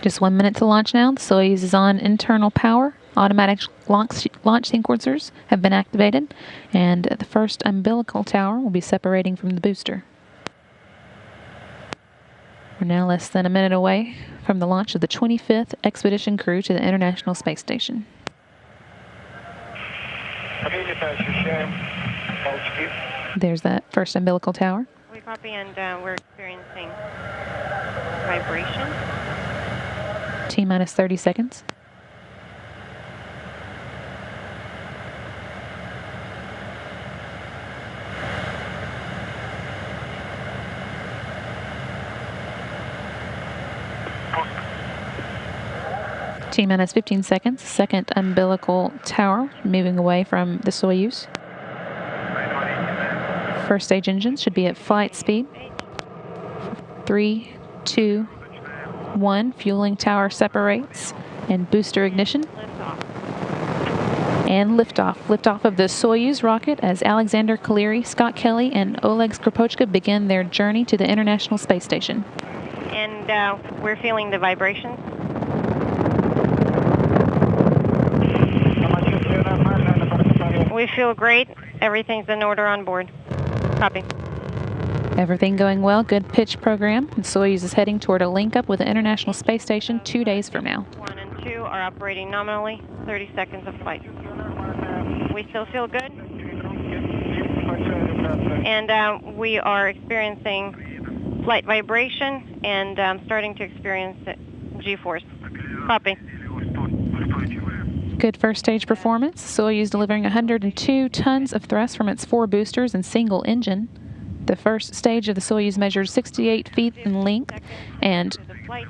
Just 1 minute to launch now. The Soyuz is on internal power. Automatic launch sequencers have been activated, and the first umbilical tower will be separating from the booster. We're now less than a minute away from the launch of the 25th expedition crew to the International Space Station. There's that first umbilical tower. We copy, and we're experiencing vibration. T-minus 30 seconds. T-minus 15 seconds. Second umbilical tower moving away from the Soyuz. First stage engines should be at flight speed. 3, 2, 1. Fueling tower separates and booster ignition. And liftoff. Liftoff of the Soyuz rocket as Alexander Kaleri, Scott Kelly, and Oleg Skropochka begin their journey to the International Space Station. And we're feeling the vibrations. We feel great. Everything's in order on board. Copy. Everything going well. Good pitch program. And Soyuz is heading toward a link-up with the International Space Station 2 days from now. 1 and 2 are operating nominally. 30 seconds of flight. We still feel good. And we are experiencing flight vibration and starting to experience G-force. Copy. Good first stage performance. Soyuz delivering 102 tons of thrust from its 4 boosters and single engine. The first stage of the Soyuz measured 68 feet in length and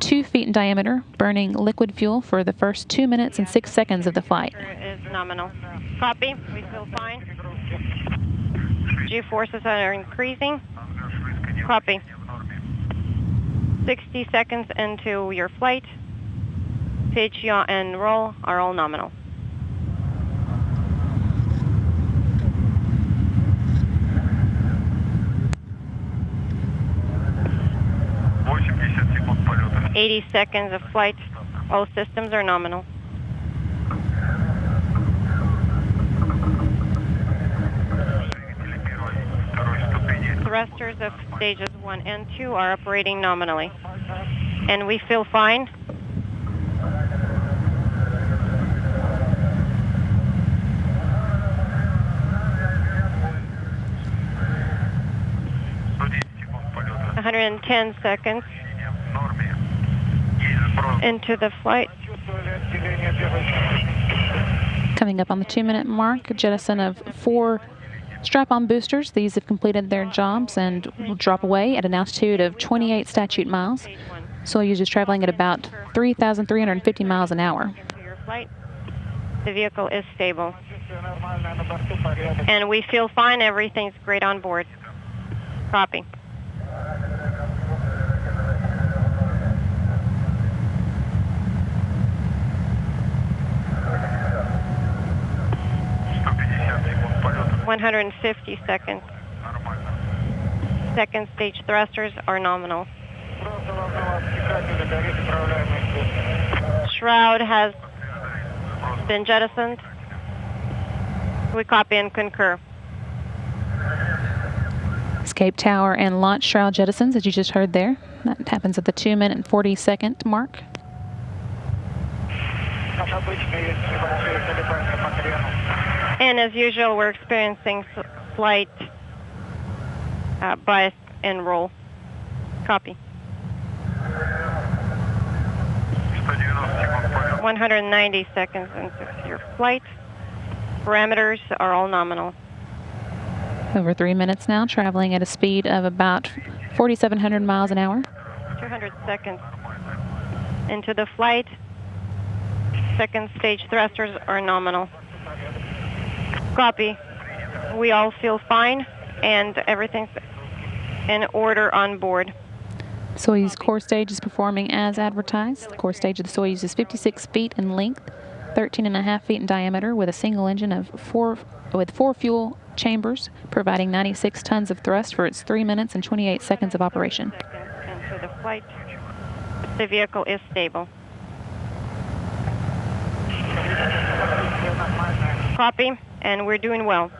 2 feet in diameter, burning liquid fuel for the first 2 minutes and 6 seconds of the flight. Is nominal. Copy. We feel fine. G-forces are increasing. Copy. 60 seconds into your flight. Pitch, yaw, and roll are all nominal. полета. 80 seconds of flight. All systems are nominal. Thrusters of stages 1 and 2 are operating nominally. And we feel fine. полета. 110 seconds into the flight. Coming up on the 2-minute mark, a jettison of 4 strap-on boosters. These have completed their jobs and will drop away at an altitude of 28 statute miles. Soyuz is traveling at about 3,350 miles an hour. The vehicle is stable. And we feel fine. Everything's great on board. Copy. полета. 150 seconds. Second stage thrusters are nominal. Shroud has been jettisoned. We copy and concur. Escape tower and launch shroud jettisons, as you just heard there. That happens at the 2-minute and 40-second mark. And as usual, we're experiencing slight bias and roll. Copy. 190 seconds into your flight. Parameters are all nominal. Over 3 minutes now, traveling at a speed of about 4,700 miles an hour. 200 seconds into the flight. Second stage thrusters are nominal. Copy. We all feel fine and everything's in order on board. Soyuz core stage is performing as advertised. The core stage of the Soyuz is 56 feet in length, 13.5 feet in diameter, with a single engine of four fuel chambers, providing 96 tons of thrust for its 3 minutes and 28 seconds of operation. Into the flight. The vehicle is stable. Copy, and we're doing well.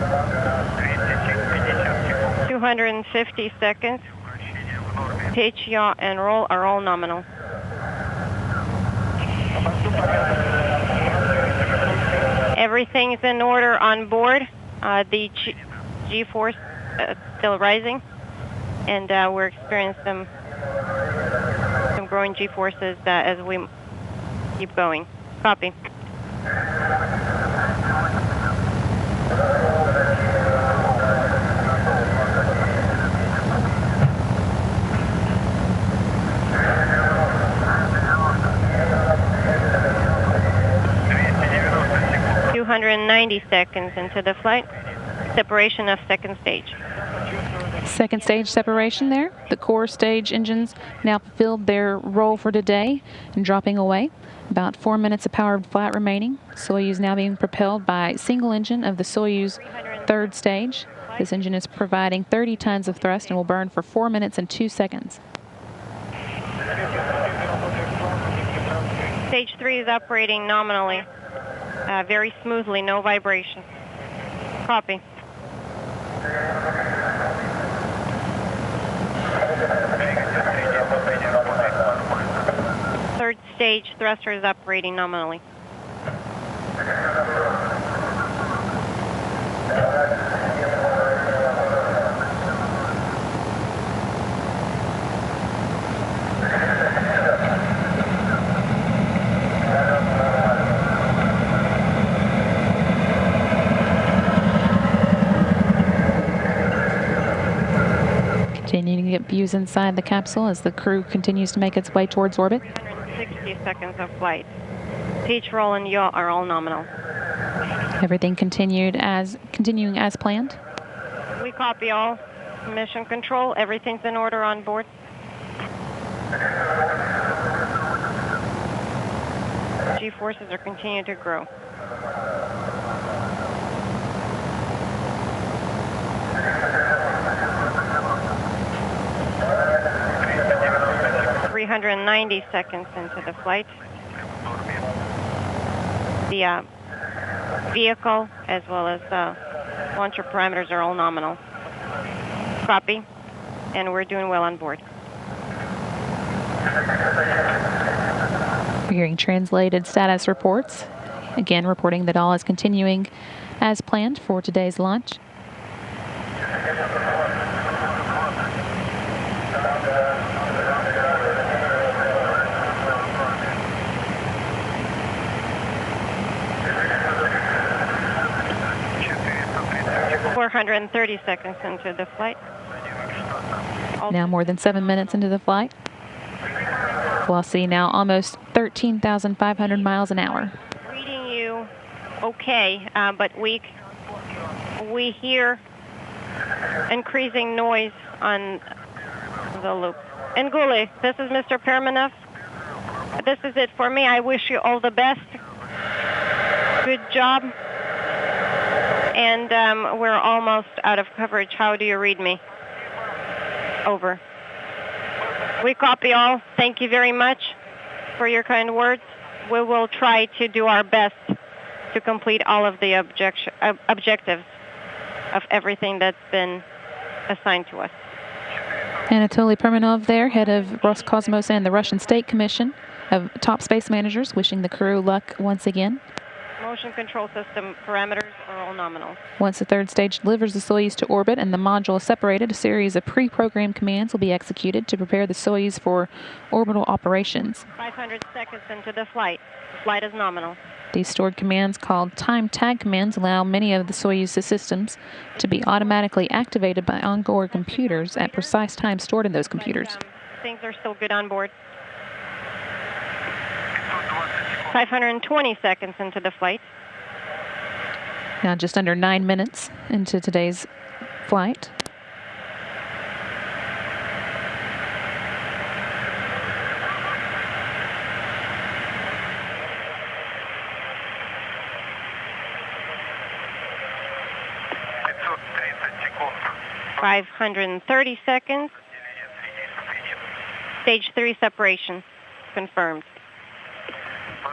секунд. 250 seconds. Pitch, yaw, and roll are all nominal. Everything's in order on board. The G-force still rising, and we're experiencing some growing G-forces as we keep going. Copy. секунд. 290 seconds into the flight. Separation of second stage. Second stage separation there. The core stage engines now fulfilled their role for today and dropping away. About 4 minutes of powered flight remaining. Soyuz now being propelled by single engine of the Soyuz third stage. This engine is providing 30 tons of thrust and will burn for 4 minutes and 2 seconds. Stage 3 is operating nominally, very smoothly, no vibration. Copy. Third stage thruster is operating nominally. Continuing to get views inside the capsule as the crew continues to make its way towards orbit. 360 seconds of flight. Pitch, roll, and yaw are all nominal. Everything continuing as planned. We copy all. Mission control, everything's in order on board. G-forces are continuing to grow. .390 seconds into the flight. The vehicle as well as launcher parameters are all nominal. Copy, and we're doing well on board. We're hearing translated status reports. Again, reporting that all is continuing as planned for today's launch. секунд. 430 seconds into the flight. Now more than 7 minutes into the flight. Velocity now almost 13,500 miles an hour. Reading you okay, but we hear increasing noise on the loop. Nguli, this is Mr. Permanov. This is it for me. I wish you all the best. Good job. And we're almost out of coverage. How do you read me? Over. We copy all. Thank you very much for your kind words. We will try to do our best to complete all of the objectives of everything that's been assigned to us. Anatoly Permanov there, head of Roscosmos and the Russian State Commission of top space managers, wishing the crew luck once again. Motion control system parameters are all nominal. Once the third stage delivers the Soyuz to orbit and the module is separated, a series of pre-programmed commands will be executed to prepare the Soyuz for orbital operations. 500 seconds into the flight. Flight is nominal. These stored commands, called time tag commands, allow many of the Soyuz systems to be automatically activated by onboard computers at precise times stored in those computers. Things are still good on board. 520 seconds into the flight. Now just under 9 minutes into today's flight. 530 seconds. Stage 3 separation confirmed.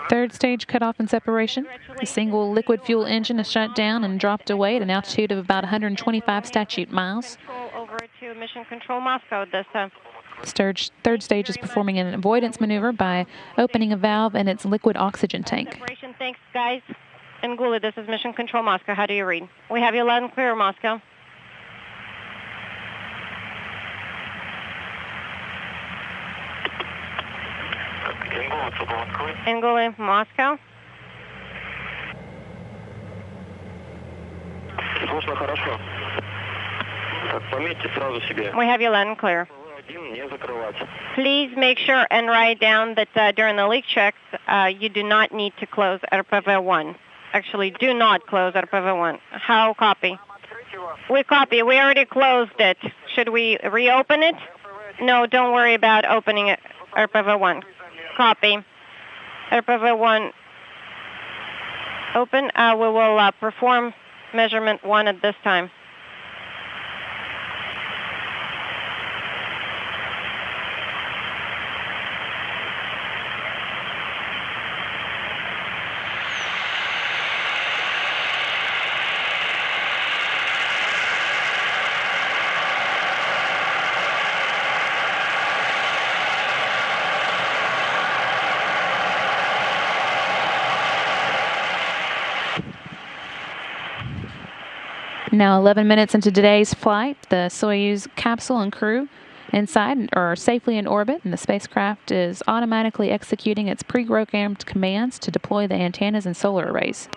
Third stage cutoff and separation. The single liquid fuel engine is shut down and dropped away at an altitude of about 125 statute miles. Over to Mission Control Moscow. This Third stage is performing an avoidance maneuver by opening a valve in its liquid oxygen tank. separation. Thanks, guys. And Gula, this is Mission Control Moscow. How do you read? We have you loud and clear, Moscow. Angula, Moscow. Слышно хорошо. Так, пометьте сразу себе. We have you loud and clear. Не закрывать. Please make sure and write down that during the leak checks, you do not need to close RPV-1. Actually, do not close RPV-1. How copy? We copy. We already closed it. Should we reopen it? No, don't worry about opening it. RPV-1. Copy. RPV-1 open. We will perform measurement 1 at this time. Now 11 minutes into today's flight, the Soyuz capsule and crew inside are safely in orbit, and the spacecraft is automatically executing its pre-programmed commands to deploy the antennas and solar arrays.